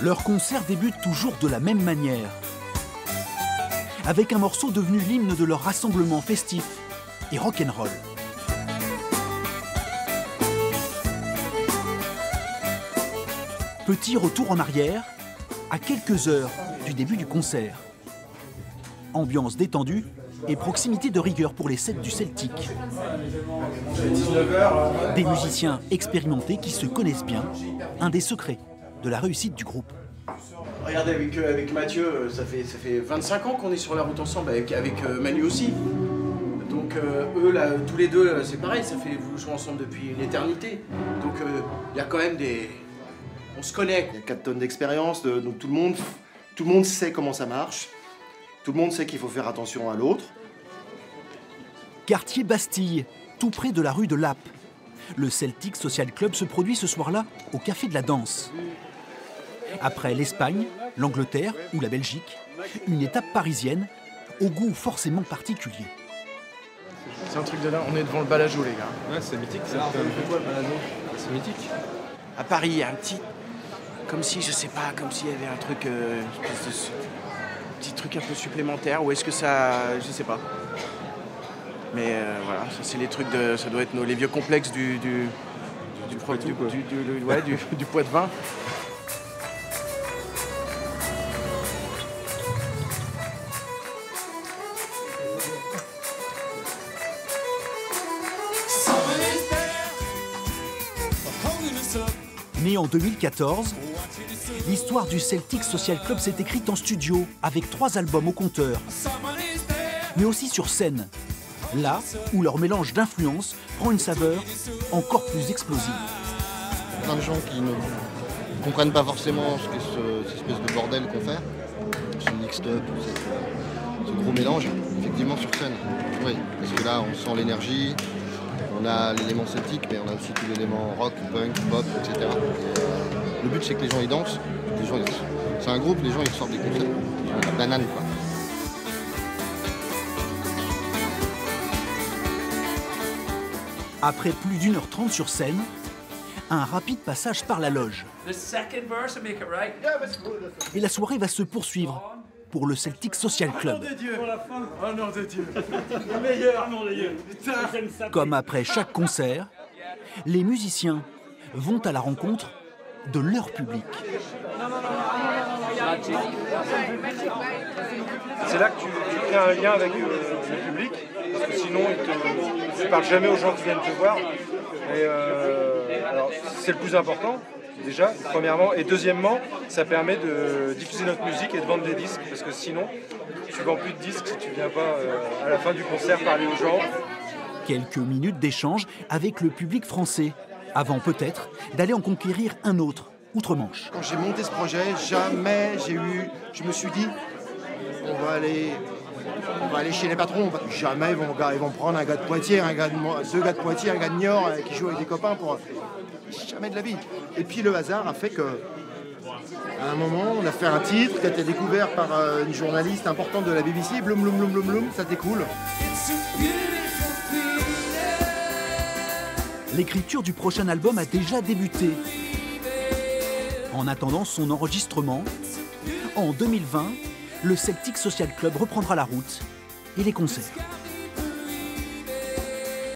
Leur concert débute toujours de la même manière, avec un morceau devenu l'hymne de leur rassemblement festif et rock'n'roll. Petit retour en arrière, à quelques heures du début du concert. Ambiance détendue et proximité de rigueur pour les sets du Celtic. Des musiciens expérimentés qui se connaissent bien, un des secrets de la réussite du groupe. Regardez, avec Mathieu, ça fait 25 ans qu'on est sur la route ensemble, avec Manu aussi. Donc eux, là, tous les deux, c'est pareil, vous jouez ensemble depuis une éternité. Donc il y a quand même des... On se connaît. Il y a 4 tonnes d'expérience, donc tout le monde sait comment ça marche. Tout le monde sait qu'il faut faire attention à l'autre. Quartier Bastille, tout près de la rue de Lappe. Le Celtic Social Club se produit ce soir-là au Café de la Danse. Après l'Espagne, l'Angleterre ou la Belgique, une étape parisienne au goût forcément particulier. C'est un truc de là, on est devant le Balajo, les gars. Ouais, c'est mythique ça. C'est mythique. À Paris, il y a un petit... Comme si, je sais pas, comme s'il y avait un truc... petit truc un peu supplémentaire, ou est-ce que ça... Je sais pas. Mais voilà, ça c'est les trucs de... Ça doit être les vieux complexes du poids de vin. Né en 2014, l'histoire du Celtic Social Club s'est écrite en studio avec 3 albums au compteur, mais aussi sur scène, là où leur mélange d'influences prend une saveur encore plus explosive. Plein de gens qui ne comprennent pas forcément ce qu'est cette espèce de bordel qu'on fait, ce mixed-up, ce gros mélange, effectivement sur scène. Oui, parce que là on sent l'énergie. On a l'élément celtique, mais on a aussi tout l'élément rock, punk, pop, etc. Le but, c'est que les gens y dansent. Les gens, c'est un groupe, les gens ils sortent des concerts. Ils ont la banane, quoi. Après plus d'1h30 sur scène, un rapide passage par la loge. Et la soirée va se poursuivre pour le Celtic Social Club. Oh nom de Dieu. Le meilleur nom de Dieu. Comme après chaque concert, les musiciens vont à la rencontre de leur public. C'est là que tu crées un lien avec le public, parce que sinon tu ne parles jamais aux gens qui viennent te voir. Et alors c'est le plus important. Déjà, premièrement, et deuxièmement, ça permet de diffuser notre musique et de vendre des disques, parce que sinon, tu vends plus de disques si tu viens pas à la fin du concert parler aux gens. Quelques minutes d'échange avec le public français, avant peut-être d'aller en conquérir un autre, outre-Manche. Quand j'ai monté ce projet, jamais je me suis dit, on va aller chez les patrons. Jamais ils vont prendre un gars de Poitiers, deux gars de Poitiers, un gars de Niort qui joue avec des copains pour... Jamais de la vie. Et puis le hasard a fait que, à un moment, on a fait un titre qui a été découvert par une journaliste importante de la BBC, Bloum, bloum, bloum, bloum, bloum, ça découle. L'écriture du prochain album a déjà débuté. En attendant son enregistrement, en 2020, le Celtic Social Club reprendra la route et les concerts.